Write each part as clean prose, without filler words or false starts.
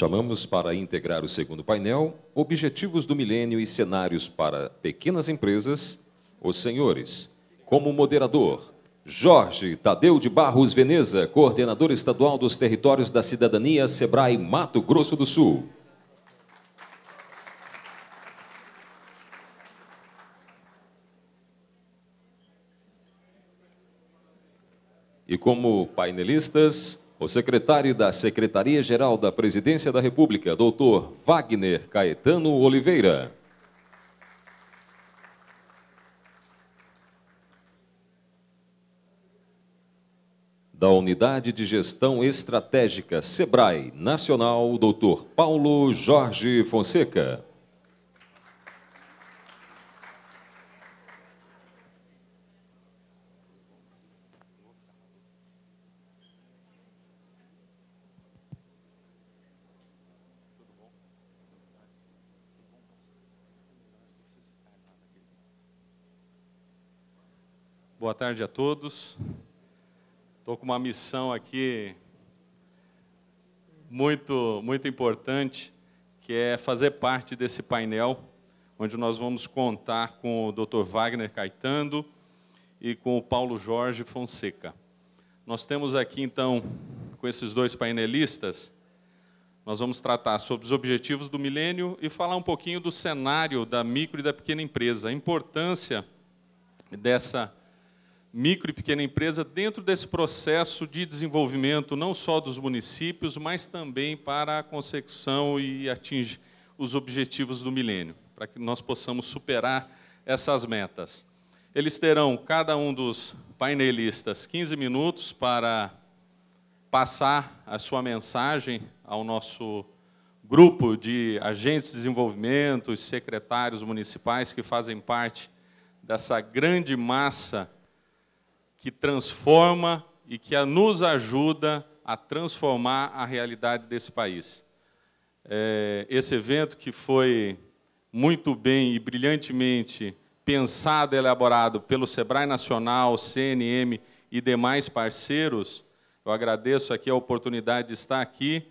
chamamos para integrar o segundo painel, Objetivos do Milênio e Cenários para Pequenas Empresas, os senhores. Como moderador, Jorge Tadeu de Barros Veneza, coordenador estadual dos Territórios da Cidadania, Sebrae Mato Grosso do Sul. E como painelistas, o secretário da Secretaria-Geral da Presidência da República, doutor Wagner Caetano Oliveira. Da Unidade de Gestão Estratégica Sebrae Nacional, doutor Paulo Jorge Fonseca. Boa tarde a todos. Estou com uma missão aqui muito importante, que é fazer parte desse painel, onde nós vamos contar com o Dr. Wagner Caetano e com o Paulo Jorge Fonseca. Nós temos aqui, então, com esses dois painelistas, nós vamos tratar sobre os objetivos do milênio e falar um pouquinho do cenário da micro e da pequena empresa, a importância dessa micro e pequena empresa dentro desse processo de desenvolvimento, não só dos municípios, mas também para a consecução e atingir os objetivos do milênio, para que nós possamos superar essas metas. Eles terão, cada um dos painelistas, 15 minutos para passar a sua mensagem ao nosso grupo de agentes de desenvolvimento, os secretários municipais que fazem parte dessa grande massa que transforma e que nos ajuda a transformar a realidade desse país. Esse evento que foi muito bem e brilhantemente pensado e elaborado pelo Sebrae Nacional, CNM e demais parceiros, eu agradeço aqui a oportunidade de estar aqui,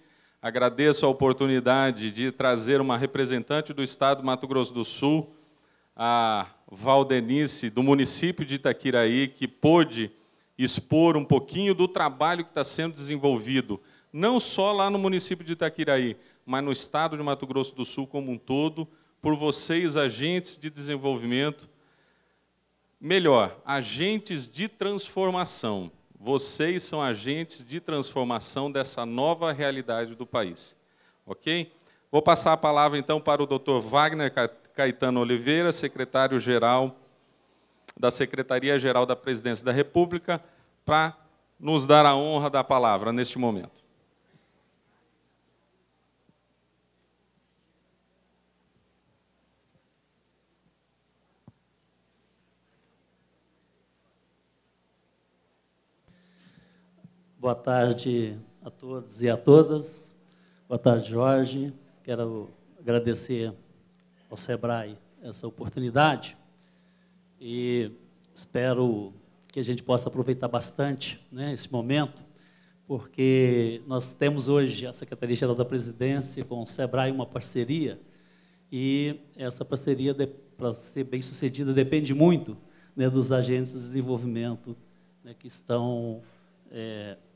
agradeço a oportunidade de trazer uma representante do Estado do Mato Grosso do Sul, a Valdenice, do município de Itaquiraí, que pôde expor um pouquinho do trabalho que está sendo desenvolvido, não só lá no município de Itaquiraí, mas no estado de Mato Grosso do Sul como um todo, por vocês, agentes de desenvolvimento, melhor, agentes de transformação. Vocês são agentes de transformação dessa nova realidade do país. Ok? Vou passar a palavra, então, para o Dr. Wagner Caetano Oliveira, secretário-geral da Secretaria-Geral da Presidência da República, para nos dar a honra da palavra neste momento. Boa tarde a todos e a todas. Boa tarde, Jorge. Quero agradecer ao Sebrae essa oportunidade e espero que a gente possa aproveitar bastante, né, esse momento, porque nós temos hoje a Secretaria-Geral da Presidência com o Sebrae uma parceria e essa parceria, para ser bem sucedida, depende muito, né, dos agentes de desenvolvimento, né, que estão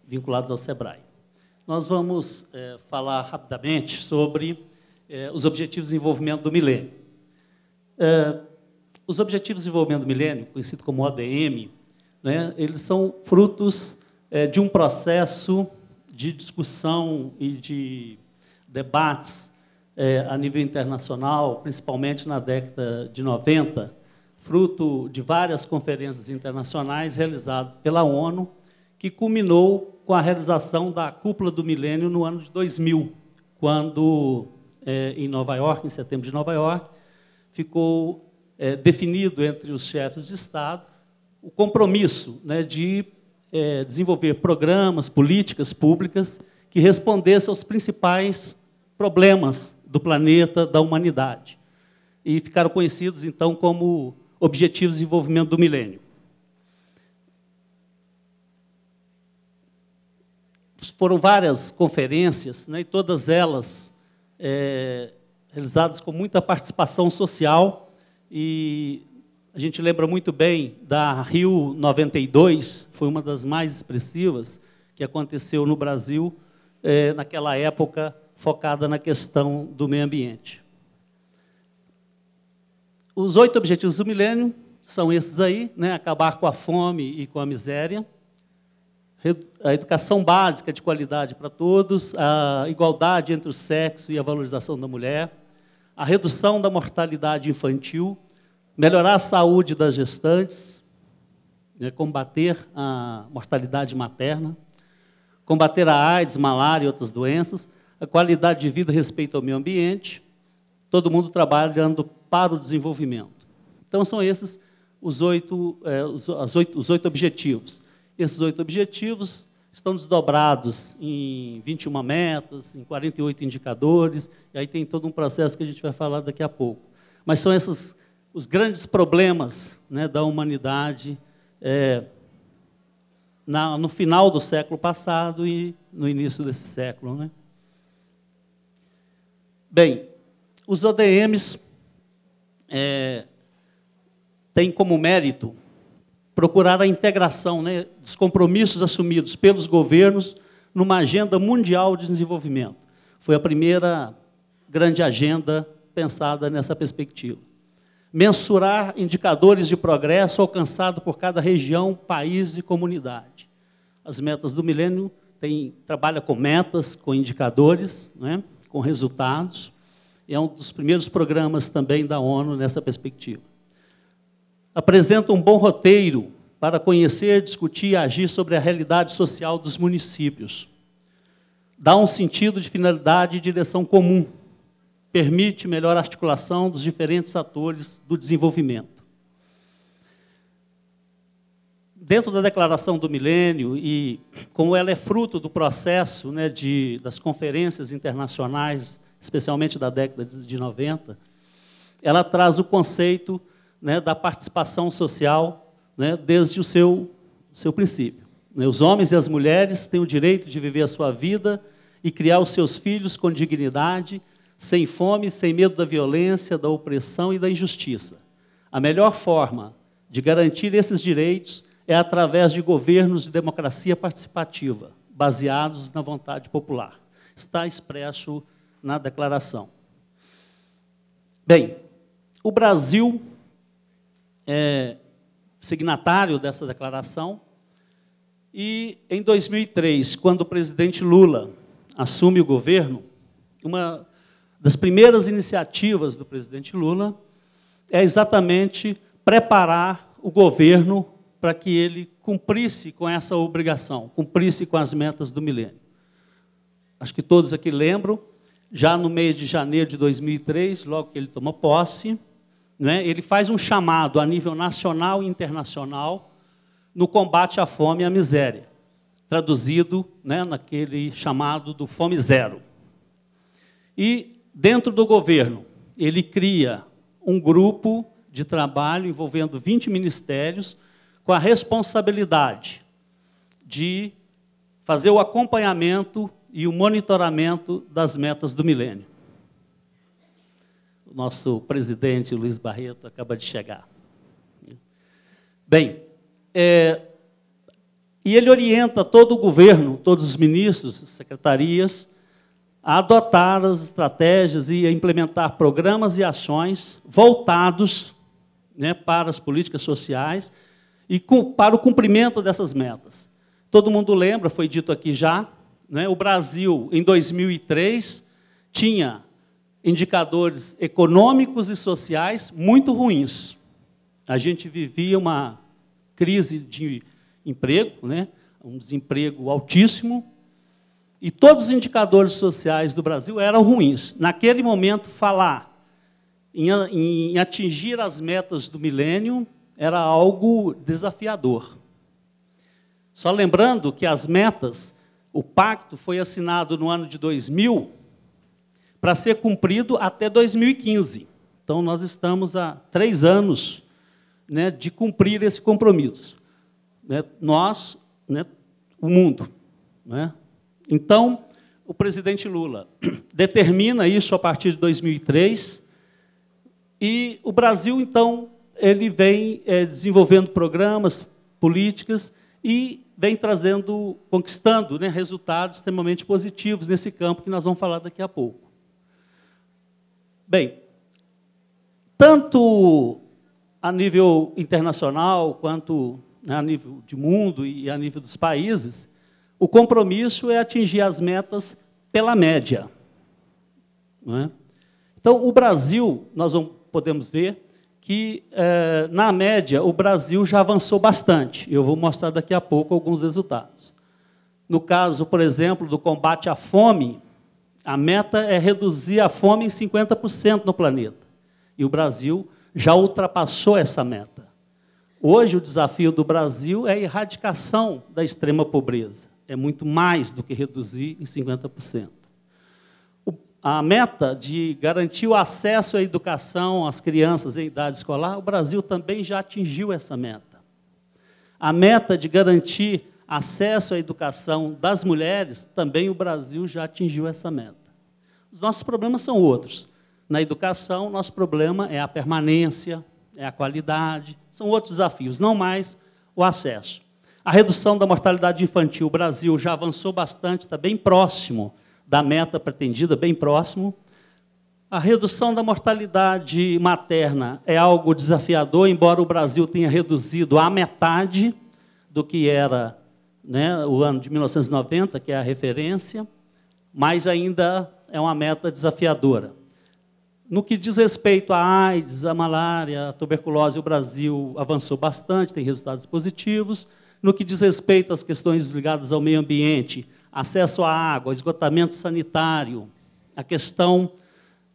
vinculados ao Sebrae. Nós vamos falar rapidamente sobre os Objetivos de Desenvolvimento do Milênio. Os Objetivos de Desenvolvimento do Milênio, conhecido como ODM, né, eles são frutos de um processo de discussão e de debates a nível internacional, principalmente na década de 90, fruto de várias conferências internacionais realizadas pela ONU, que culminou com a realização da Cúpula do Milênio no ano de 2000, quando, em Nova York, em setembro de Nova York, ficou definido entre os chefes de Estado o compromisso, né, de desenvolver programas, políticas públicas que respondessem aos principais problemas do planeta, da humanidade. E ficaram conhecidos, então, como Objetivos de Desenvolvimento do Milênio. foram várias conferências, né, e todas elas realizadas com muita participação social, e a gente lembra muito bem da Rio 92, foi uma das mais expressivas que aconteceu no Brasil, naquela época, focada na questão do meio ambiente. Os 8 objetivos do milênio são esses aí, né? Acabar com a fome e com a miséria, a educação básica de qualidade para todos, a igualdade entre o sexo e a valorização da mulher, a redução da mortalidade infantil, melhorar a saúde das gestantes, né? Combater a mortalidade materna, combater a AIDS, malária e outras doenças, a qualidade de vida e respeito ao meio ambiente, todo mundo trabalhando para o desenvolvimento. Então, são esses os 8 objetivos. Esses 8 objetivos estão desdobrados em 21 metas, em 48 indicadores, e aí tem todo um processo que a gente vai falar daqui a pouco. Mas são esses os grandes problemas, né, da humanidade no final do século passado e no início desse século, né? Bem, os ODMs têm como mérito procurar a integração, né, dos compromissos assumidos pelos governos numa agenda mundial de desenvolvimento. Foi a primeira grande agenda pensada nessa perspectiva. Mensurar indicadores de progresso alcançado por cada região, país e comunidade. As metas do milênio trabalha com metas, com indicadores, né, com resultados. É um dos primeiros programas também da ONU nessa perspectiva. Apresenta um bom roteiro para conhecer, discutir e agir sobre a realidade social dos municípios. Dá um sentido de finalidade e direção comum. Permite melhor articulação dos diferentes atores do desenvolvimento. Dentro da Declaração do Milênio, e como ela é fruto do processo, né, das conferências internacionais, especialmente da década de 90, ela traz o conceito, né, da participação social, né, desde o seu princípio. Os homens e as mulheres têm o direito de viver a sua vida e criar os seus filhos com dignidade, sem fome, sem medo da violência, da opressão e da injustiça. A melhor forma de garantir esses direitos é através de governos de democracia participativa, baseados na vontade popular. Está expresso na declaração. Bem, o Brasil é signatário dessa declaração e, em 2003, quando o presidente Lula assume o governo, uma das primeiras iniciativas do presidente Lula é exatamente preparar o governo para que ele cumprisse com essa obrigação, cumprisse com as metas do milênio. Acho que todos aqui lembram, já no mês de janeiro de 2003, logo que ele tomou posse, né, ele faz um chamado a nível nacional e internacional no combate à fome e à miséria, traduzido, né, naquele chamado do Fome Zero. E, dentro do governo, ele cria um grupo de trabalho envolvendo 20 ministérios com a responsabilidade de fazer o acompanhamento e o monitoramento das metas do milênio. O nosso presidente, Luiz Barreto, acaba de chegar. Bem, e ele orienta todo o governo, todos os ministros, secretarias, a adotar as estratégias e a implementar programas e ações voltados, né, para as políticas sociais e para o cumprimento dessas metas. Todo mundo lembra, foi dito aqui já, né, o Brasil, em 2003, tinha indicadores econômicos e sociais muito ruins. A gente vivia uma crise de emprego, né, um desemprego altíssimo, e todos os indicadores sociais do Brasil eram ruins. Naquele momento, falar em atingir as metas do milênio era algo desafiador. Só lembrando que as metas, o pacto foi assinado no ano de 2000 para ser cumprido até 2015. Então, nós estamos há 3 anos, né, de cumprir esse compromisso. Né, nós, né, o mundo, né, Então, o presidente Lula determina isso a partir de 2003, e o Brasil, então, ele vem desenvolvendo programas, políticas, e vem conquistando, né, resultados extremamente positivos nesse campo que nós vamos falar daqui a pouco. Bem, tanto a nível internacional, quanto a nível de mundo e a nível dos países, o compromisso é atingir as metas pela média. Não é? Então, o Brasil, nós podemos ver que, na média, o Brasil já avançou bastante. Eu vou mostrar daqui a pouco alguns resultados. No caso, por exemplo, do combate à fome, a meta é reduzir a fome em 50% no planeta. E o Brasil já ultrapassou essa meta. Hoje, o desafio do Brasil é a erradicação da extrema pobreza. É muito mais do que reduzir em 50%. A meta de garantir o acesso à educação às crianças em idade escolar, o Brasil também já atingiu essa meta. A meta de garantir acesso à educação das mulheres, também o Brasil já atingiu essa meta. Os nossos problemas são outros. Na educação, nosso problema é a permanência, é a qualidade, são outros desafios, não mais o acesso. A redução da mortalidade infantil, o Brasil já avançou bastante, está bem próximo da meta pretendida, bem próximo. A redução da mortalidade materna é algo desafiador, embora o Brasil tenha reduzido à metade do que era, né, o ano de 1990, que é a referência, mas ainda é uma meta desafiadora. No que diz respeito à AIDS, à malária, à tuberculose, o Brasil avançou bastante, tem resultados positivos. No que diz respeito às questões ligadas ao meio ambiente, acesso à água, esgotamento sanitário, a questão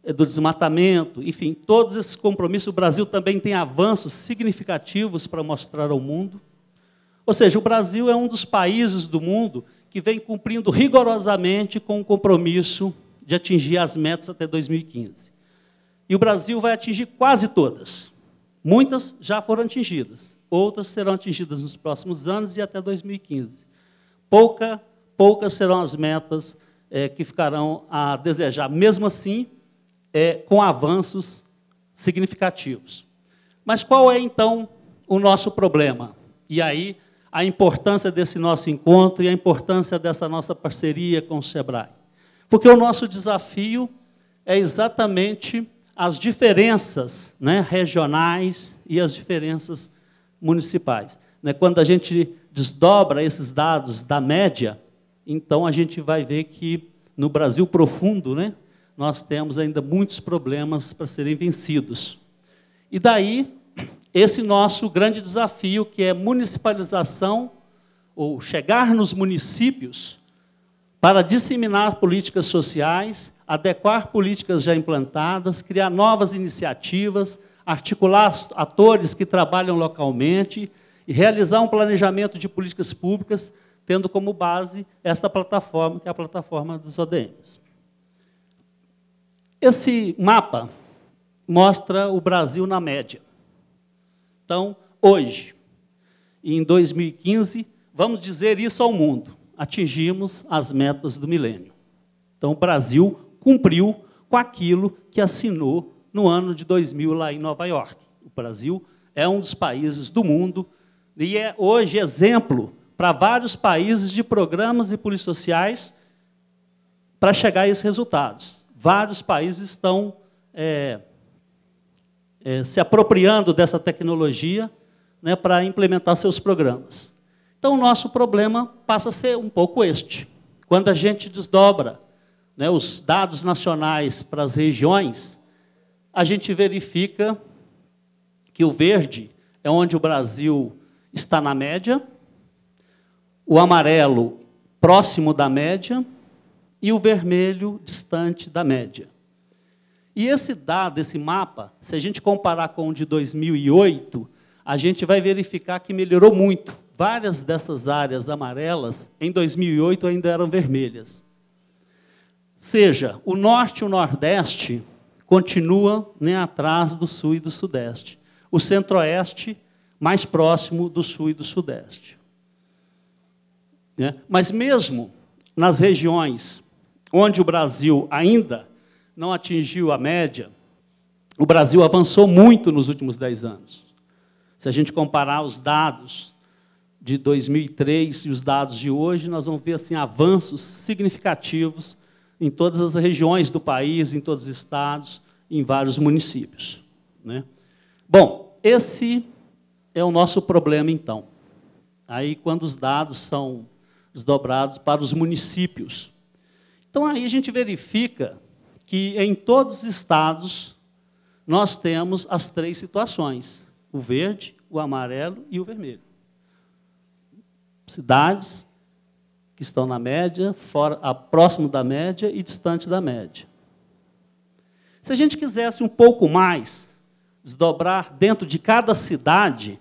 do desmatamento, enfim, todos esses compromissos, o Brasil também tem avanços significativos para mostrar ao mundo. Ou seja, o Brasil é um dos países do mundo que vem cumprindo rigorosamente com o compromisso de atingir as metas até 2015. E o Brasil vai atingir quase todas. Muitas já foram atingidas, outras serão atingidas nos próximos anos e até 2015. Poucas serão as metas que ficarão a desejar, mesmo assim, com avanços significativos. Mas qual é, então, o nosso problema? E aí, a importância desse nosso encontro e a importância dessa nossa parceria com o SEBRAE. Porque o nosso desafio é exatamente as diferenças, né, regionais e as diferenças municipais. Quando a gente desdobra esses dados da média, então a gente vai ver que, no Brasil profundo, né, nós temos ainda muitos problemas para serem vencidos. E daí, esse nosso grande desafio, que é municipalização, ou chegar nos municípios para disseminar políticas sociais, adequar políticas já implantadas, criar novas iniciativas, articular atores que trabalham localmente e realizar um planejamento de políticas públicas, tendo como base esta plataforma, que é a plataforma dos ODMs. Esse mapa mostra o Brasil na média. Então, hoje, em 2015, vamos dizer isso ao mundo, atingimos as metas do milênio. Então, o Brasil cumpriu com aquilo que assinou no ano de 2000, lá em Nova York. O Brasil é um dos países do mundo e é, hoje, exemplo para vários países de programas e políticas sociais para chegar a esses resultados. Vários países estão se apropriando dessa tecnologia, né, para implementar seus programas. Então, o nosso problema passa a ser um pouco este. Quando a gente desdobra, né, os dados nacionais para as regiões, a gente verifica que o verde é onde o Brasil está na média, o amarelo próximo da média e o vermelho distante da média. E esse dado, esse mapa, se a gente comparar com o de 2008, a gente vai verificar que melhorou muito. Várias dessas áreas amarelas, em 2008, ainda eram vermelhas. Seja, o norte e o nordeste continuam, né, atrás do sul e do sudeste. O centro-oeste, mais próximo do sul e do sudeste. Né? Mas mesmo nas regiões onde o Brasil ainda não atingiu a média, o Brasil avançou muito nos últimos 10 anos. Se a gente comparar os dados de 2003 e os dados de hoje, nós vamos ver assim, avanços significativos em todas as regiões do país, em todos os estados, em vários municípios, né? Bom, esse é o nosso problema, então. Aí, quando os dados são desdobrados para os municípios. Então, aí a gente verifica que, em todos os estados, nós temos as 3 situações: o verde, o amarelo e o vermelho. Cidades que estão na média, próximo da média e distante da média. Se a gente quisesse um pouco mais desdobrar dentro de cada cidade,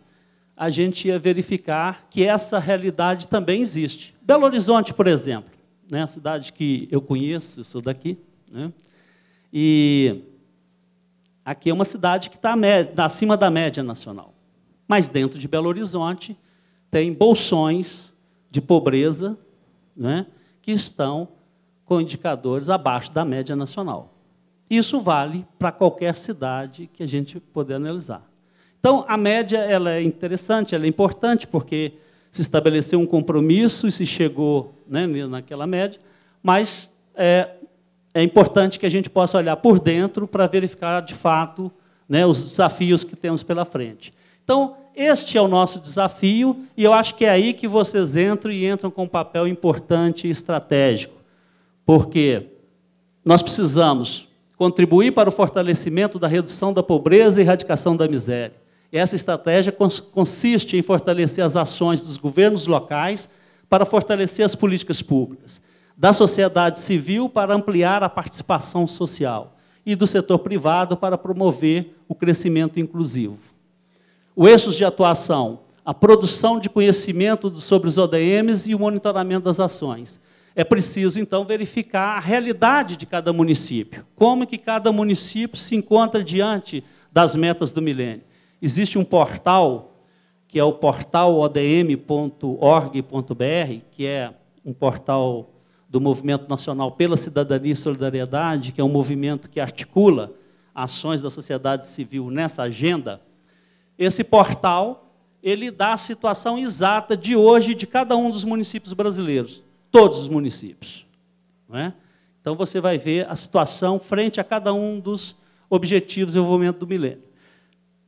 a gente ia verificar que essa realidade também existe. Belo Horizonte, por exemplo, né, a cidade que eu conheço, eu sou daqui, né, e aqui é uma cidade que está acima da média nacional. Mas dentro de Belo Horizonte tem bolsões de pobreza, né, que estão com indicadores abaixo da média nacional. Isso vale para qualquer cidade que a gente puder analisar. Então, a média ela é interessante, ela é importante, porque se estabeleceu um compromisso e se chegou, né, naquela média, mas é importante que a gente possa olhar por dentro para verificar, de fato, né, os desafios que temos pela frente. Então, este é o nosso desafio, e eu acho que é aí que vocês entram com um papel importante e estratégico, porque nós precisamos contribuir para o fortalecimento da redução da pobreza e erradicação da miséria. E essa estratégia consiste em fortalecer as ações dos governos locais para fortalecer as políticas públicas, da sociedade civil para ampliar a participação social e do setor privado para promover o crescimento inclusivo. Os eixos de atuação: a produção de conhecimento sobre os ODMs e o monitoramento das ações. É preciso, então, verificar a realidade de cada município, como que cada município se encontra diante das metas do milênio. Existe um portal, que é o portal odm.org.br, que é um portal do Movimento Nacional pela Cidadania e Solidariedade, que é um movimento que articula ações da sociedade civil nessa agenda. Esse portal, ele dá a situação exata de hoje de cada um dos municípios brasileiros, todos os municípios, não é? Então, você vai ver a situação frente a cada um dos objetivos de desenvolvimento do milênio.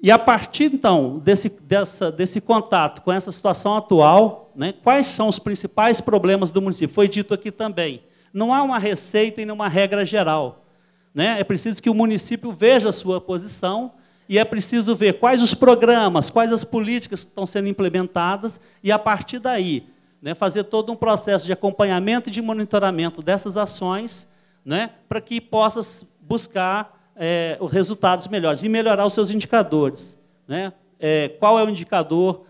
E, a partir, então, desse contato com essa situação atual, né, quais são os principais problemas do município? Foi dito aqui também, não há uma receita e nenhuma regra geral, né? É preciso que o município veja a sua posição e é preciso ver quais os programas, quais as políticas que estão sendo implementadas e, a partir daí, né, fazer todo um processo de acompanhamento e de monitoramento dessas ações, né, para que possa buscar os resultados melhores e melhorar os seus indicadores, né? Qual é o indicador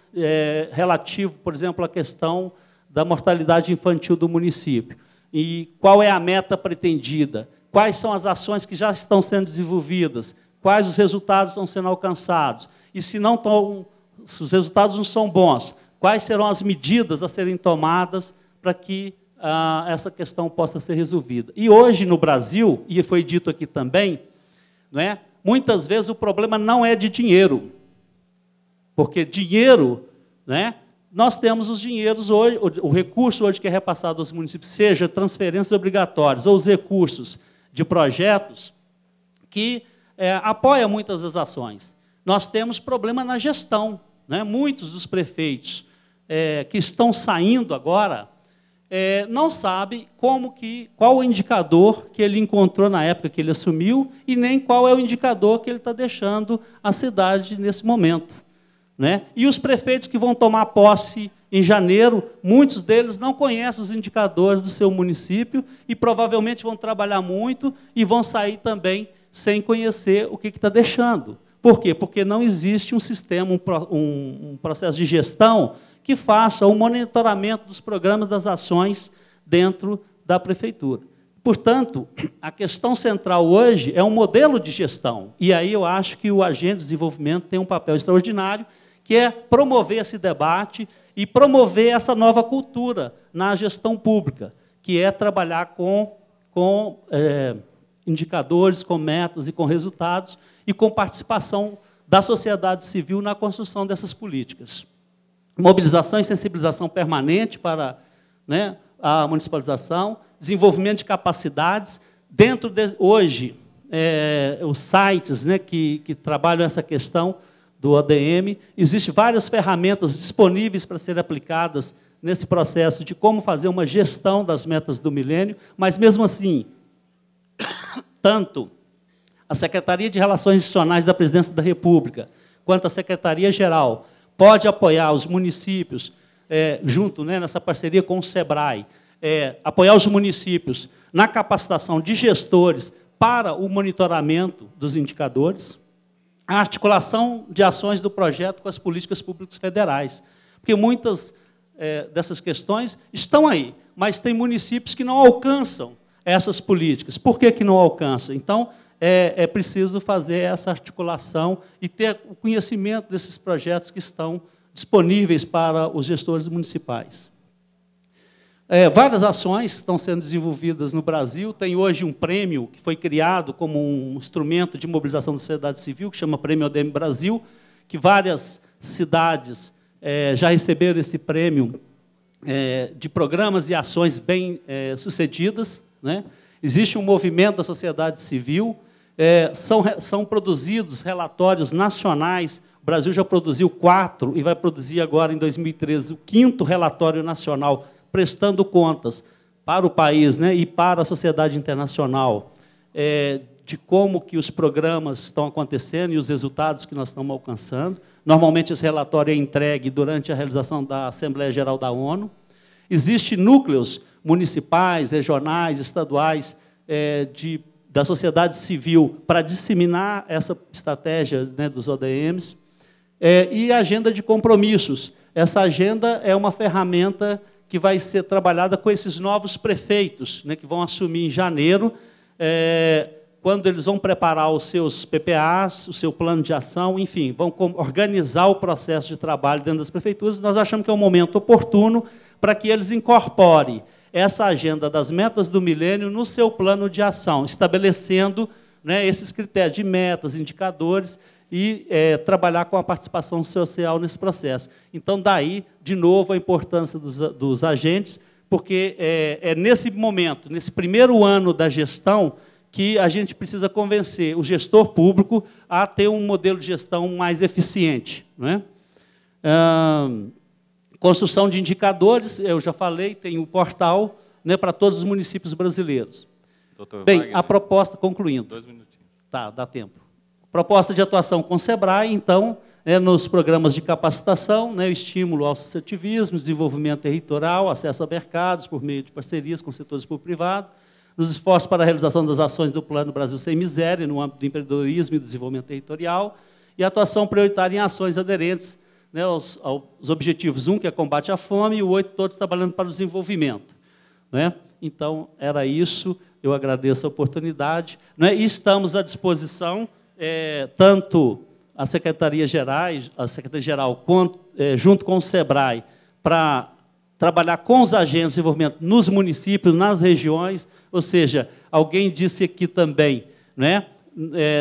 relativo, por exemplo, à questão da mortalidade infantil do município? E qual é a meta pretendida? Quais são as ações que já estão sendo desenvolvidas? Quais os resultados estão sendo alcançados? E se os resultados não são bons, quais serão as medidas a serem tomadas para que essa questão possa ser resolvida? E hoje, no Brasil, e foi dito aqui também, não é? Muitas vezes o problema não é de dinheiro, porque dinheiro, né, nós temos os dinheiros hoje, o recurso hoje que é repassado aos municípios, seja transferências obrigatórias ou os recursos de projetos que apoiam muitas das ações. Nós temos problema na gestão, né? Muitos dos prefeitos que estão saindo agora não sabe qual o indicador que ele encontrou na época que ele assumiu e nem qual é o indicador que ele está deixando a cidade nesse momento, né? E os prefeitos que vão tomar posse em janeiro, muitos deles não conhecem os indicadores do seu município e provavelmente vão trabalhar muito e vão sair também sem conhecer o que está deixando. Por quê? Porque não existe um sistema, um processo de gestão que faça o monitoramento dos programas das ações dentro da prefeitura. Portanto, a questão central hoje é um modelo de gestão. E aí eu acho que o agente de desenvolvimento tem um papel extraordinário, que é promover esse debate e promover essa nova cultura na gestão pública, que é trabalhar com indicadores, com metas e com resultados, e com participação da sociedade civil na construção dessas políticas. Mobilização e sensibilização permanente para, né, a municipalização, desenvolvimento de capacidades. Dentro de, hoje, os sites, né, que trabalham essa questão do ODM, existem várias ferramentas disponíveis para serem aplicadas nesse processo de como fazer uma gestão das metas do milênio, mas, mesmo assim, tanto a Secretaria de Relações Institucionais da Presidência da República, quanto a Secretaria-Geral, pode apoiar os municípios, junto, né, nessa parceria com o SEBRAE, apoiar os municípios na capacitação de gestores para o monitoramento dos indicadores, a articulação de ações do projeto com as políticas públicas federais, porque muitas dessas questões estão aí, mas tem municípios que não alcançam essas políticas. Por que não alcançam? Então, é preciso fazer essa articulação e ter o conhecimento desses projetos que estão disponíveis para os gestores municipais. Várias ações estão sendo desenvolvidas no Brasil. Tem hoje um prêmio que foi criado como um instrumento de mobilização da sociedade civil, que chama Prêmio ODM Brasil, que várias cidades já receberam esse prêmio de programas e ações bem sucedidas, né? Existe um movimento da sociedade civil, são produzidos relatórios nacionais. O Brasil já produziu 4 e vai produzir agora, em 2013, o 5º relatório nacional, prestando contas para o país, né, e para a sociedade internacional, de como que os programas estão acontecendo e os resultados que nós estamos alcançando. Normalmente, esse relatório é entregue durante a realização da Assembleia Geral da ONU. Existem núcleos municipais, regionais, estaduais, da sociedade civil para disseminar essa estratégia, né, dos ODMs. E a agenda de compromissos. Essa agenda é uma ferramenta que vai ser trabalhada com esses novos prefeitos, né, que vão assumir em janeiro, quando eles vão preparar os seus PPAs, o seu plano de ação, enfim, vão organizar o processo de trabalho dentro das prefeituras. Nós achamos que é um momento oportuno para que eles incorporem essa agenda das metas do milênio no seu plano de ação, estabelecendo, né, esses critérios de metas, indicadores, e trabalhar com a participação social nesse processo. Então, daí, de novo, a importância dos agentes, porque é nesse momento, nesse primeiro ano da gestão, que a gente precisa convencer o gestor público a ter um modelo de gestão mais eficiente, não é? Construção de indicadores, eu já falei, tem um portal, né, para todos os municípios brasileiros. Doutor Bem, Wagner, a proposta, concluindo. 2 minutinhos. Tá, dá tempo. Proposta de atuação com o SEBRAE, então, nos programas de capacitação, né, o estímulo ao associativismo, desenvolvimento territorial, acesso a mercados por meio de parcerias com setores público-privado, nos esforços para a realização das ações do Plano Brasil Sem Miséria, no âmbito do empreendedorismo e do desenvolvimento territorial, e atuação prioritária em ações aderentes, né, aos objetivos 1, que é combate à fome, e o 8, todos trabalhando para o desenvolvimento, né? Então, era isso. Eu agradeço a oportunidade, né, e estamos à disposição, tanto a Secretaria-Geral, junto com o SEBRAE, para trabalhar com os agentes de desenvolvimento nos municípios, nas regiões. Ou seja, alguém disse aqui também, né,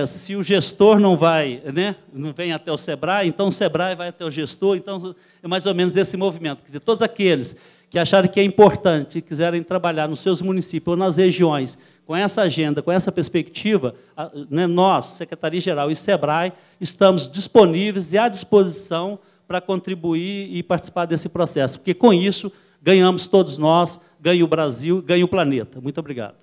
se o gestor não vem até o SEBRAE, então o SEBRAE vai até o gestor. Então, é mais ou menos esse movimento. Quer dizer, todos aqueles que acharem que é importante e quiserem trabalhar nos seus municípios ou nas regiões com essa agenda, com essa perspectiva, né, nós, Secretaria-Geral e SEBRAE, estamos disponíveis e à disposição para contribuir e participar desse processo, porque, com isso, ganhamos todos nós, ganha o Brasil, ganha o planeta. Muito obrigado.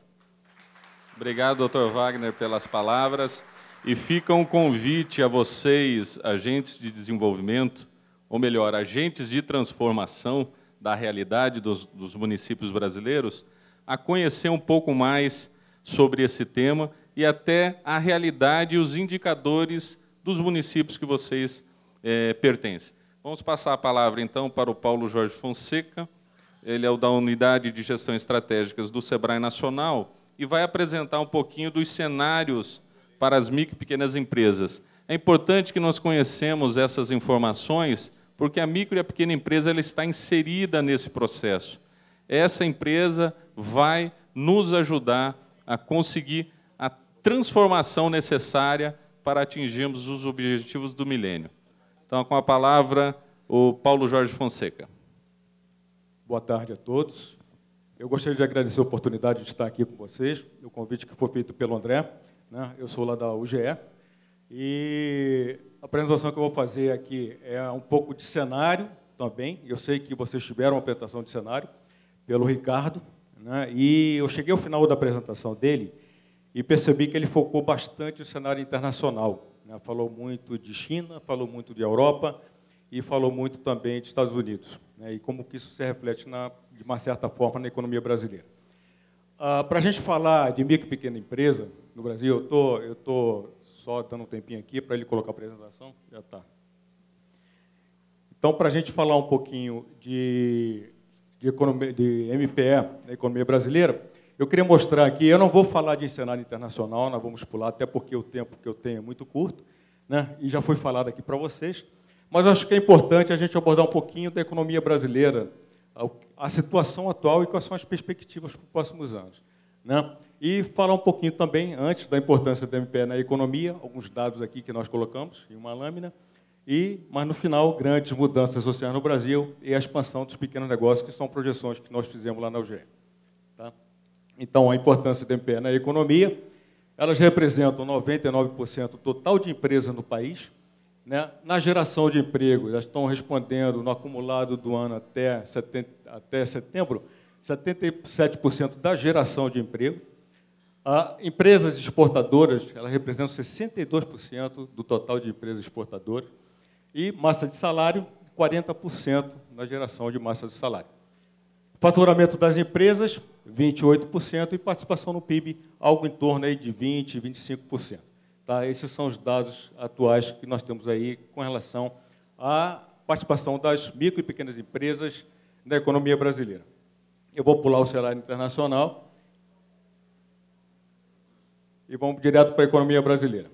Obrigado, doutor Wagner, pelas palavras. E fica um convite a vocês, agentes de desenvolvimento, ou melhor, agentes de transformação da realidade dos municípios brasileiros, a conhecer um pouco mais sobre esse tema e até a realidade e os indicadores dos municípios que vocês pertencem. Vamos passar a palavra, então, para o Paulo Jorge Fonseca. Ele é o da Unidade de Gestão Estratégicas do SEBRAE Nacional e vai apresentar um pouquinho dos cenários para as micro e pequenas empresas. É importante que nós conheçamos essas informações, porque a micro e a pequena empresa ela está inserida nesse processo. essa empresa vai nos ajudar a conseguir a transformação necessária para atingirmos os objetivos do milênio. Então, com a palavra, o Paulo Jorge Fonseca. Boa tarde a todos. Eu gostaria de agradecer a oportunidade de estar aqui com vocês, o convite que foi feito pelo André, né? Eu sou lá da UGE, e a apresentação que eu vou fazer aqui é um pouco de cenário também. Eu sei que vocês tiveram uma apresentação de cenário pelo Ricardo, né? E eu cheguei ao final da apresentação dele e percebi que ele focou bastante no cenário internacional, né? Falou muito de China, falou muito de Europa e falou muito também de Estados Unidos, né? E como que isso se reflete, de uma certa forma, na economia brasileira. Para a gente falar de micro e pequena empresa no Brasil, eu estou só dando um tempinho aqui para ele colocar a apresentação. Já está. Então, para a gente falar um pouquinho de economia, de MPE na economia brasileira, eu queria mostrar aqui, eu não vou falar de cenário internacional, nós vamos pular, até porque o tempo que eu tenho é muito curto, né? E já foi falado aqui para vocês, mas eu acho que é importante a gente abordar um pouquinho da economia brasileira, a situação atual e quais são as perspectivas para os próximos anos, né? E falar um pouquinho também, antes, da importância do MPE na economia, alguns dados aqui que nós colocamos em uma lâmina, mas, no final, grandes mudanças sociais no Brasil e a expansão dos pequenos negócios, que são projeções que nós fizemos lá na UGE. Tá? Então, a importância do MPE na economia, elas representam 99% do total de empresas no país, né? Na geração de emprego, elas estão respondendo, no acumulado do ano até setembro, 77% da geração de emprego. Empresas exportadoras, elas representam 62% do total de empresas exportadoras. E massa de salário, 40% na geração de massa de salário. Faturamento das empresas, 28%, e participação no PIB, algo em torno aí de 20%, 25%. Tá? Esses são os dados atuais que nós temos aí com relação à participação das micro e pequenas empresas na economia brasileira. Eu vou pular o cenário internacional e vamos direto para a economia brasileira.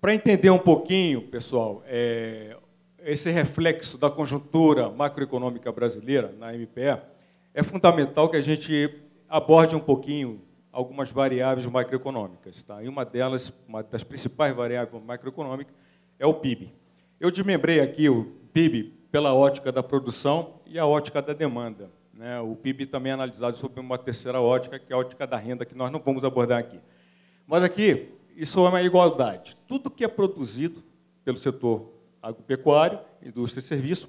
Para entender um pouquinho, pessoal, esse reflexo da conjuntura macroeconômica brasileira na MPE, é fundamental que a gente aborde um pouquinho algumas variáveis macroeconômicas. Tá? E uma das principais variáveis macroeconômicas é o PIB. Eu desmembrei aqui o PIB pela ótica da produção e a ótica da demanda, né? O PIB também é analisado sob uma terceira ótica, que é a ótica da renda, que nós não vamos abordar aqui. Mas aqui, isso é uma igualdade. Tudo que é produzido pelo setor agropecuário, indústria e serviço,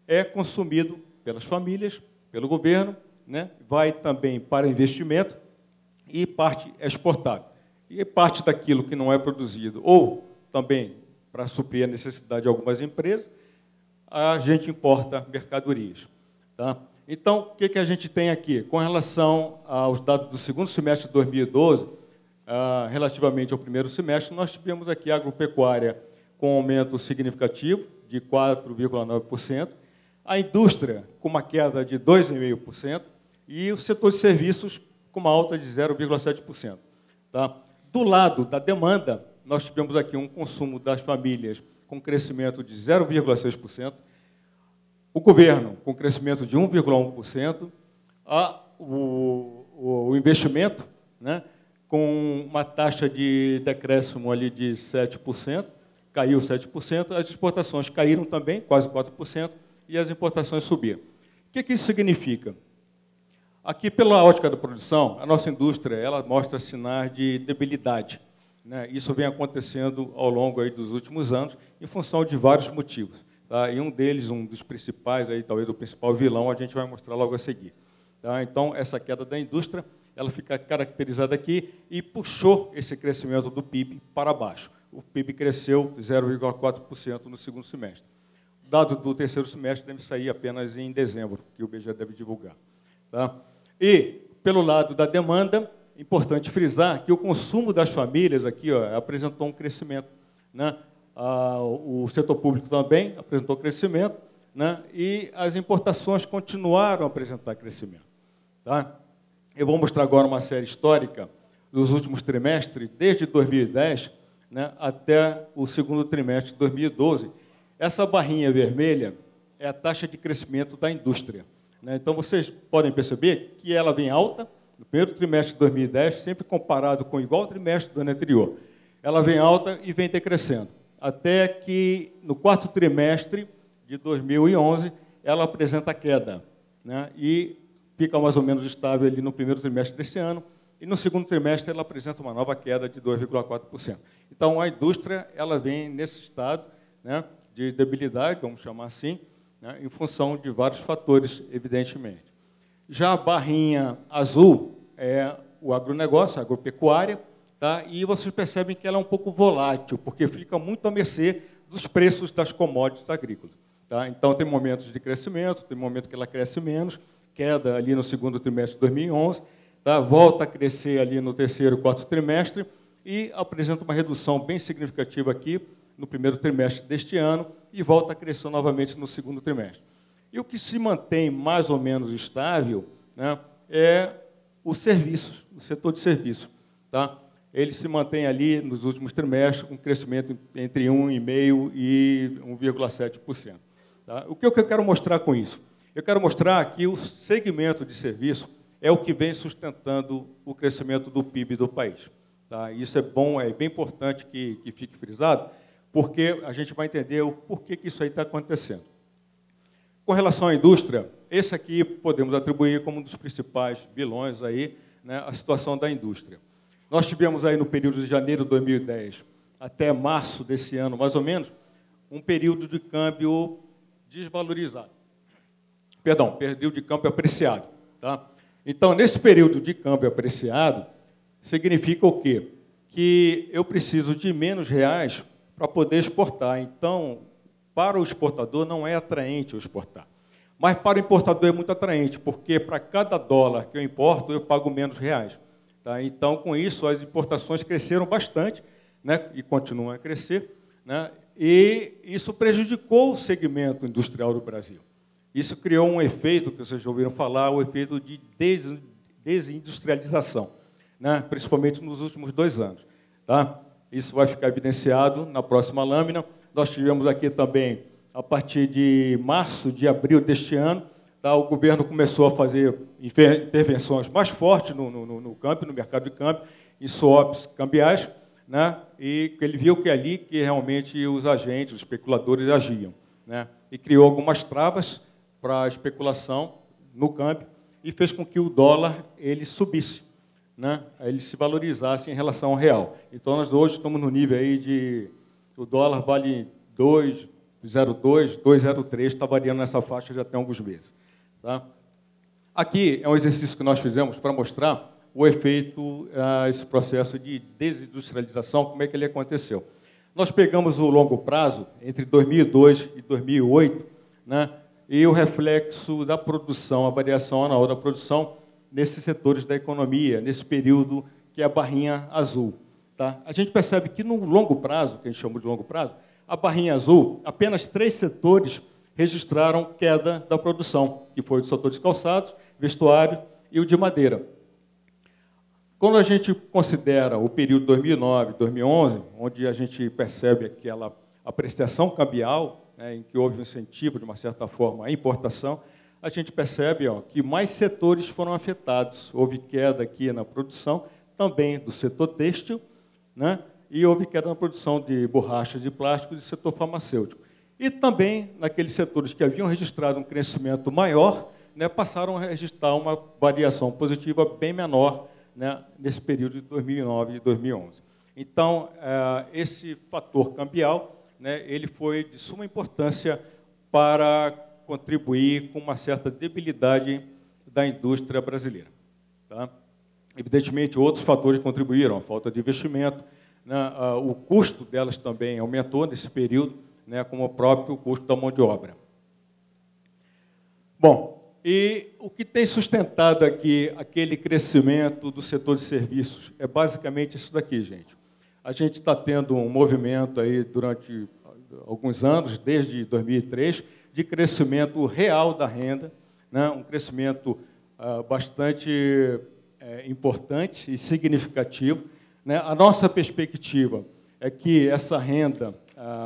é consumido pelas famílias, pelo governo, né? Vai também para investimento e parte é exportado. E parte daquilo que não é produzido, ou também para suprir a necessidade de algumas empresas, a gente importa mercadorias. Tá? Então, o que a gente tem aqui? Com relação aos dados do segundo semestre de 2012, relativamente ao primeiro semestre, nós tivemos aqui a agropecuária com um aumento significativo de 4,9%, a indústria com uma queda de 2,5% e o setor de serviços com uma alta de 0,7%. Tá? Do lado da demanda, nós tivemos aqui um consumo das famílias com crescimento de 0,6%, o governo com crescimento de 1,1%, o investimento, né, com uma taxa de decréscimo ali de 7%, caiu 7%, as exportações caíram também, quase 4%, e as importações subiram. O que isso significa? Aqui, pela ótica da produção, a nossa indústria ela mostra sinais de debilidade, né? Isso vem acontecendo ao longo aí dos últimos anos, em função de vários motivos. Tá? E um deles, um dos principais, aí, talvez o principal vilão, a gente vai mostrar logo a seguir. Tá? Então, essa queda da indústria ela fica caracterizada aqui e puxou esse crescimento do PIB para baixo. O PIB cresceu 0,4% no segundo semestre. O dado do terceiro semestre deve sair apenas em dezembro, que o IBGE deve divulgar. Tá? E, pelo lado da demanda, é importante frisar que o consumo das famílias aqui apresentou um crescimento, né? O setor público também apresentou crescimento, né? E as importações continuaram a apresentar crescimento. Tá? Eu vou mostrar agora uma série histórica dos últimos trimestres, desde 2010, né, até o segundo trimestre de 2012. Essa barrinha vermelha é a taxa de crescimento da indústria. né? Então, vocês podem perceber que ela vem alta no primeiro trimestre de 2010, sempre comparado com o igual trimestre do ano anterior. Ela vem alta e vem decrescendo, até que no quarto trimestre de 2011 ela apresenta queda, né? E fica mais ou menos estável ali no primeiro trimestre deste ano, e no segundo trimestre ela apresenta uma nova queda de 2,4%. Então, a indústria ela vem nesse estado, né, de debilidade, vamos chamar assim, né, em função de vários fatores, evidentemente. Já a barrinha azul é o agronegócio, a agropecuária, tá? E vocês percebem que ela é um pouco volátil, porque fica muito à mercê dos preços das commodities agrícolas. Tá? Então, tem momentos de crescimento, tem momentos que ela cresce menos, queda ali no segundo trimestre de 2011, tá? Volta a crescer ali no terceiro e quarto trimestre e apresenta uma redução bem significativa aqui no primeiro trimestre deste ano e volta a crescer novamente no segundo trimestre. E o que se mantém mais ou menos estável, né, é os serviços, o setor de serviços. Tá? Ele se mantém ali nos últimos trimestres com um crescimento entre 1,5% e 1,7%. Tá? O que eu quero mostrar com isso? Eu quero mostrar que o segmento de serviço é o que vem sustentando o crescimento do PIB do país. Tá? Isso é bom, é bem importante que fique frisado, porque a gente vai entender o porquê que isso aí está acontecendo. Com relação à indústria, esse aqui podemos atribuir como um dos principais vilões aí, né, a situação da indústria. Nós tivemos aí no período de janeiro de 2010 até março desse ano, mais ou menos, um período de câmbio desvalorizado. Perdão, período de câmbio apreciado. Tá? Então, nesse período de câmbio apreciado, significa o quê? Que eu preciso de menos reais para poder exportar. Então, para o exportador não é atraente eu exportar. Mas para o importador é muito atraente, porque para cada dólar que eu importo, eu pago menos reais. Tá? Então, com isso, as importações cresceram bastante, né, e continuam a crescer, né, e isso prejudicou o segmento industrial do Brasil. Isso criou um efeito, que vocês já ouviram falar, o efeito de desindustrialização, né, principalmente nos últimos 2 anos. Tá? Isso vai ficar evidenciado na próxima lâmina. Nós tivemos aqui também, a partir de março, de abril deste ano, tá, o governo começou a fazer intervenções mais fortes no câmbio, no mercado de câmbio, em swaps cambiais, né, e ele viu que ali que realmente os agentes, os especuladores agiam, né, e criou algumas travas para a especulação no câmbio e fez com que o dólar ele subisse, né, ele se valorizasse em relação ao real. Então, nós hoje estamos no nível aí de... O dólar vale 2,02, 2,03, está variando nessa faixa já tem alguns meses. Tá? Aqui é um exercício que nós fizemos para mostrar o efeito, esse processo de desindustrialização, como é que ele aconteceu. Nós pegamos o longo prazo, entre 2002 e 2008, né, e o reflexo da produção, a variação anual da produção nesses setores da economia, nesse período que é a barrinha azul. Tá? A gente percebe que no longo prazo, que a gente chama de longo prazo, a barrinha azul, apenas 3 setores registraram queda da produção, que foi o setor de calçados, vestuário e o de madeira. Quando a gente considera o período 2009, 2011, onde a gente percebe aquela apreciação cambial, né, em que houve um incentivo, de uma certa forma, à importação, a gente percebe que mais setores foram afetados. Houve queda aqui na produção, também do setor têxtil, né, e houve queda na produção de borrachas de plástico do setor farmacêutico. E também, naqueles setores que haviam registrado um crescimento maior, né, passaram a registrar uma variação positiva bem menor, né, nesse período de 2009 e 2011. Então, esse fator cambial, né, ele foi de suma importância para contribuir com uma certa debilidade da indústria brasileira. Tá? Evidentemente, outros fatores contribuíram, a falta de investimento, né, o custo delas também aumentou nesse período, né, como o próprio custo da mão de obra. Bom, e o que tem sustentado aqui aquele crescimento do setor de serviços é basicamente isso daqui, gente. A gente está tendo um movimento aí durante alguns anos, desde 2003, de crescimento real da renda, né, um crescimento bastante importante e significativo. Né. A nossa perspectiva é que essa renda,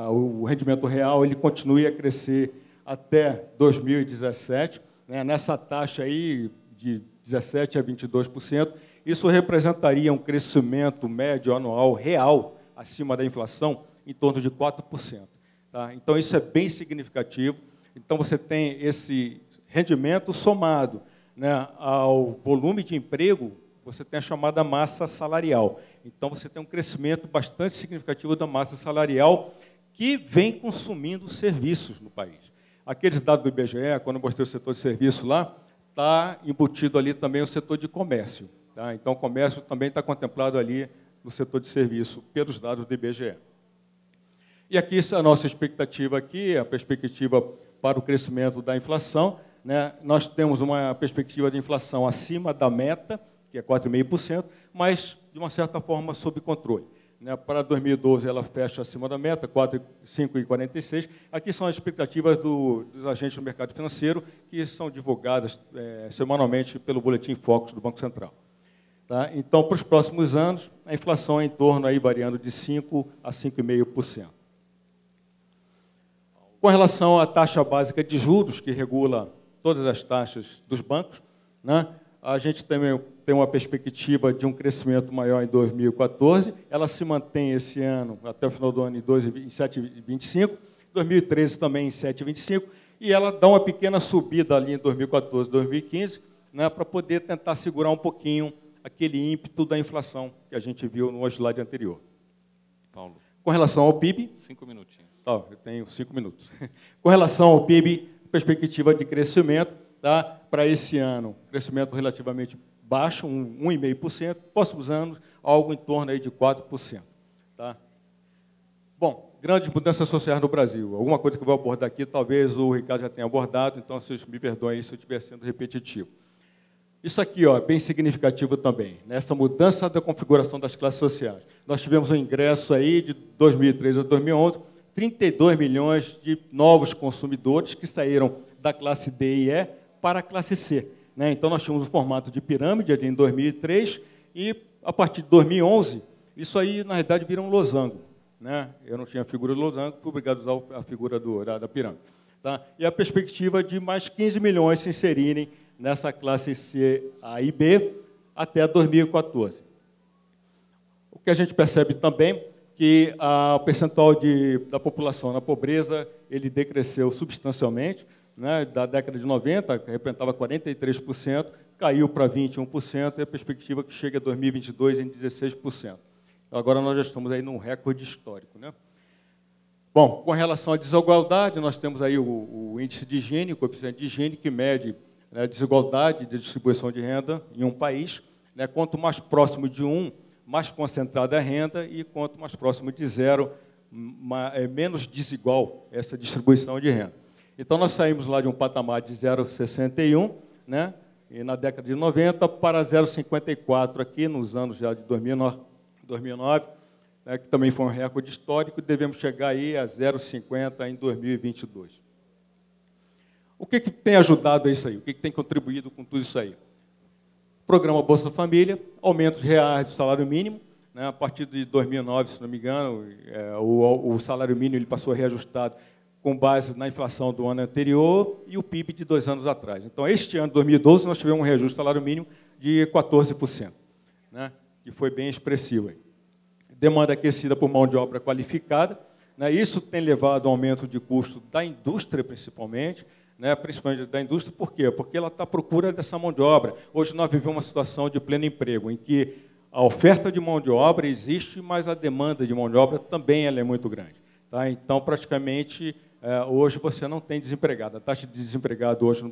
o rendimento real, ele continue a crescer até 2017, né, nessa taxa aí de 17% a 22%, isso representaria um crescimento médio anual real acima da inflação em torno de 4%. Tá? Então, isso é bem significativo. Então, você tem esse rendimento somado, né, ao volume de emprego, você tem a chamada massa salarial. Então, você tem um crescimento bastante significativo da massa salarial que vem consumindo serviços no país. Aqueles dados do IBGE, quando eu mostrei o setor de serviço lá, está embutido ali também o setor de comércio. Tá? Então, o comércio também está contemplado ali no setor de serviço, pelos dados do IBGE. E aqui, a nossa expectativa aqui, a perspectiva para o crescimento da inflação, né? Nós temos uma perspectiva de inflação acima da meta, que é 4,5%, mas, de uma certa forma, sob controle. Né? Para 2012, ela fecha acima da meta, 5,46%. Aqui são as expectativas dos agentes do mercado financeiro, que são divulgadas semanalmente pelo Boletim Focus do Banco Central. Tá? Então, para os próximos anos, a inflação é em torno, aí, variando de 5% a 5,5%. Com relação à taxa básica de juros, que regula todas as taxas dos bancos, né, a gente também tem uma perspectiva de um crescimento maior em 2014, ela se mantém esse ano, até o final do ano, em 7,25%, 2013 também em 7,25%, e ela dá uma pequena subida ali em 2014, 2015, né, para poder tentar segurar um pouquinho aquele ímpeto da inflação que a gente viu no slide anterior. Paulo. Com relação ao PIB... 5 minutinhos. Tá, eu tenho 5 minutos. Com relação ao PIB, perspectiva de crescimento, tá, para esse ano, crescimento relativamente baixo, 1,5%, próximos anos, algo em torno aí de 4%. Tá? Bom, grandes mudanças sociais no Brasil. Alguma coisa que eu vou abordar aqui, talvez o Ricardo já tenha abordado, então vocês me perdoem se eu estiver sendo repetitivo. Isso aqui, ó, é bem significativo também, nessa mudança da configuração das classes sociais. Nós tivemos um ingresso aí de 2013 a 2011, 32 milhões de novos consumidores que saíram da classe D e E para a classe C. Né? Então, nós tínhamos um formato de pirâmide ali em 2003 e, a partir de 2011, isso aí, na realidade, vira um losango. Né? Eu não tinha a figura do losango, fui obrigado a usar a figura da pirâmide. Tá? E a perspectiva de mais 15 milhões se inserirem nessa classe C, A e B até 2014. O que a gente percebe também que o percentual da população na pobreza ele decresceu substancialmente, né, da década de 90, que representava 43%, caiu para 21%, e a perspectiva é que chega a 2022 em 16%. Então, agora nós já estamos aí num recorde histórico. Né? Bom, com relação à desigualdade, nós temos aí o índice de Gini, o coeficiente de Gini, que mede, né, a desigualdade de distribuição de renda em um país. Né, quanto mais próximo de 1, mais concentrada a renda, e quanto mais próximo de 0, menos desigual essa distribuição de renda. Então, nós saímos lá de um patamar de 0,61, né, e na década de 90, para 0,54 aqui, nos anos já de 2009, né, que também foi um recorde histórico, e devemos chegar aí a 0,50 em 2022. O que tem ajudado a isso aí? O que tem contribuído com tudo isso aí? Programa Bolsa Família, aumentos reais do salário mínimo, né, a partir de 2009, se não me engano, o salário mínimo ele passou reajustado com base na inflação do ano anterior e o PIB de 2 anos atrás. Então, este ano, 2012, nós tivemos um reajuste do salário mínimo de 14%, né, que foi bem expressivo. Aí. Demanda aquecida por mão de obra qualificada, né, isso tem levado ao aumento de custo da indústria, principalmente da indústria, por quê? Porque ela está à procura dessa mão de obra. Hoje nós vivemos uma situação de pleno emprego, em que a oferta de mão de obra existe, mas a demanda de mão de obra também ela é muito grande. Tá? Então, praticamente, hoje você não tem desempregado. A taxa de desempregado hoje no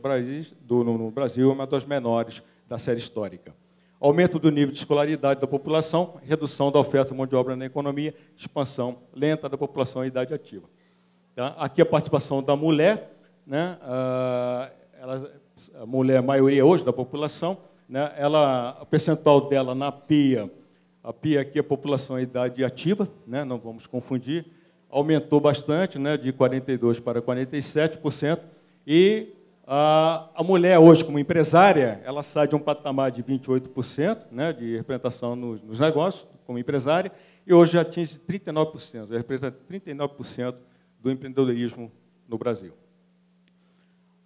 Brasil é uma das menores da série histórica. Aumento do nível de escolaridade da população, redução da oferta de mão de obra na economia, expansão lenta da população em idade ativa. Tá? Aqui a participação da mulher, né, a mulher, a maioria hoje da população, né, o percentual dela na PIA, a PIA aqui é a população em idade ativa, né, não vamos confundir, aumentou bastante, né, de 42% para 47%, e a mulher hoje, como empresária, ela sai de um patamar de 28%, né, de representação nos negócios, como empresária, e hoje já atinge 39%, representa 39% do empreendedorismo no Brasil.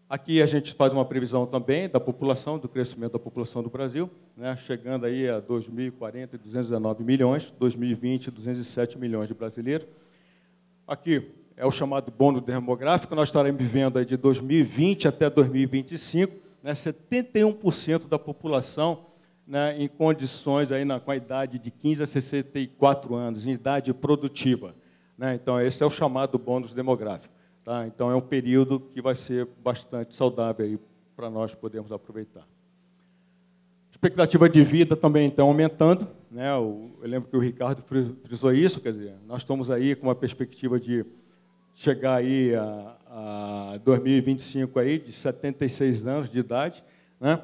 Aqui a gente faz uma previsão também da população, do crescimento da população do Brasil, né, chegando aí a 2040, 219 milhões, 2020, 207 milhões de brasileiros. Aqui é o chamado bônus demográfico, nós estaremos vivendo aí de 2020 até 2025, né, 71% da população, né, em condições aí com a idade de 15 a 64 anos, em idade produtiva, né? Então, esse é o chamado bônus demográfico. Tá? Então, é um período que vai ser bastante saudável para nós podermos aproveitar. Expectativa de vida também está aumentando, né? Eu lembro que o Ricardo frisou isso, quer dizer, nós estamos aí com uma perspectiva de chegar aí a 2025 aí de 76 anos de idade, né?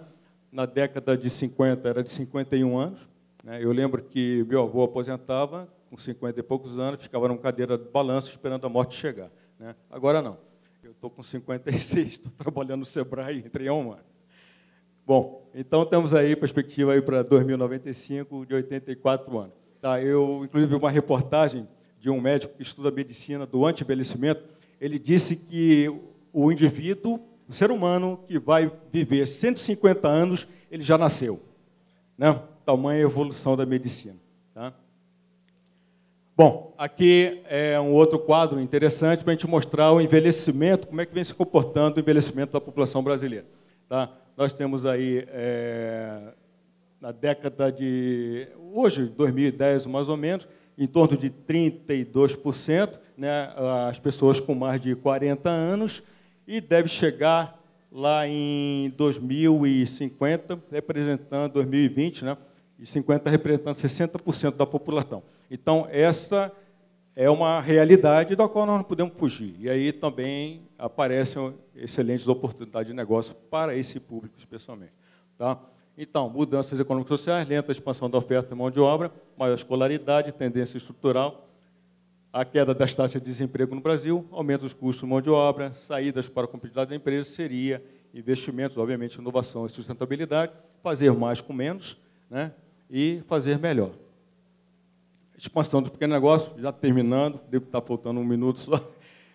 Na década de 50 era de 51 anos, né? Eu lembro que meu avô aposentava com 50 e poucos anos, ficava numa cadeira de balanço esperando a morte chegar, né? Agora não. Eu estou com 56, estou trabalhando no Sebrae, entrei há um ano. Bom, então temos aí perspectiva aí para 2095 de 84 anos. Tá, eu, inclusive, vi uma reportagem de um médico que estuda medicina do anti-envelhecimento. Ele disse que o indivíduo, o ser humano que vai viver 150 anos, ele já nasceu, né? Tamanha evolução da medicina. Tá? Bom, aqui é um outro quadro interessante para a gente mostrar o envelhecimento, como é que vem se comportando o envelhecimento da população brasileira. Tá? Nós temos aí, na década de, hoje, 2010 mais ou menos, em torno de 32%, né, as pessoas com mais de 40 anos, e deve chegar lá em 2050, representando 2020, né, e 50 representando 60% da população. Então, essa é uma realidade da qual nós não podemos fugir. E aí também aparecem excelentes oportunidades de negócio para esse público, especialmente. Tá? Então, mudanças econômicas e sociais, lenta expansão da oferta de mão de obra, maior escolaridade, tendência estrutural, a queda das taxas de desemprego no Brasil, aumento dos custos de mão de obra, saídas para a competitividade da empresa seria investimentos, obviamente, inovação e sustentabilidade, fazer mais com menos, né, e fazer melhor. Expansão do pequeno negócio, já terminando, deve estar faltando um minuto só.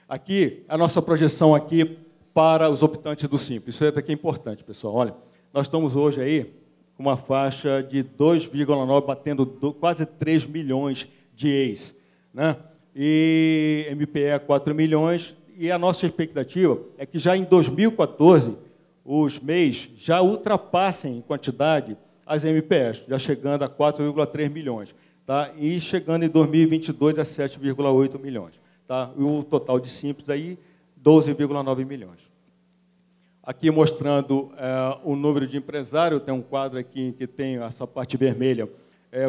Aqui, a nossa projeção aqui para os optantes do Simples. Isso aqui é importante, pessoal. Olha, nós estamos hoje aí com uma faixa de 2,9, batendo quase 3 milhões de ex, né? E MPE 4 milhões, e a nossa expectativa é que já em 2014 os MEIs já ultrapassem em quantidade as MPEs, já chegando a 4,3 milhões. Tá? E chegando em 2022 a 7,8 milhões. Tá? E o total de Simples aí, 12,9 milhões. Aqui mostrando o número de empresários, tem um quadro aqui que tem essa parte vermelha,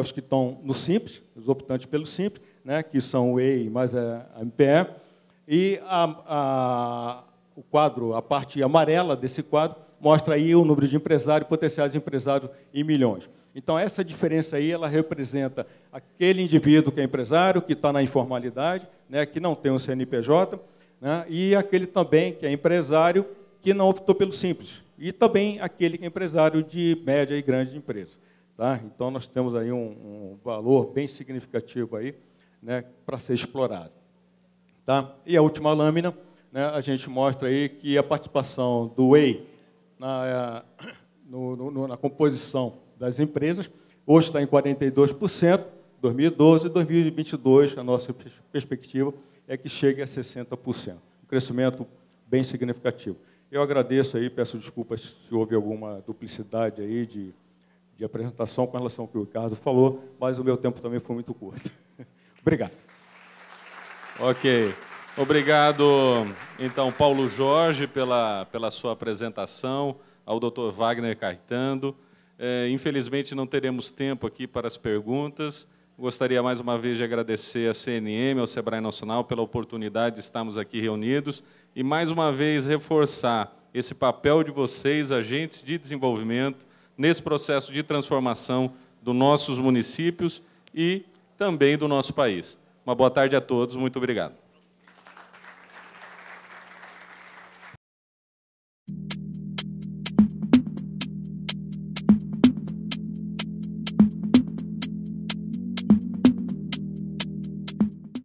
os que estão no Simples, os optantes pelo Simples, né, que são o EI mais a MPE, e o quadro, a parte amarela desse quadro, mostra aí o número de empresários, potenciais empresários em milhões. Então, essa diferença aí, ela representa aquele indivíduo que é empresário, que está na informalidade, né, que não tem um CNPJ, né, e aquele também que é empresário, que não optou pelo Simples, e também aquele que é empresário de média e grande empresa. Tá? Então, nós temos aí um valor bem significativo aí, né, para ser explorado. Tá? E a última lâmina, né, a gente mostra aí que a participação do EI na composição das empresas, hoje está em 42%, 2012 e 2022, a nossa perspectiva é que chegue a 60%. Um crescimento bem significativo. Eu agradeço aí, peço desculpas se houve alguma duplicidade aí de apresentação com relação ao que o Ricardo falou, mas o meu tempo também foi muito curto. Obrigado. Ok. Obrigado, então, Paulo Jorge, pela sua apresentação, ao Dr. Wagner Caetano. Infelizmente, não teremos tempo aqui para as perguntas. Gostaria, mais uma vez, de agradecer à CNM, ao Sebrae Nacional, pela oportunidade de estarmos aqui reunidos e, mais uma vez, reforçar esse papel de vocês, agentes de desenvolvimento, nesse processo de transformação dos nossos municípios e também do nosso país. Uma boa tarde a todos. Muito obrigado.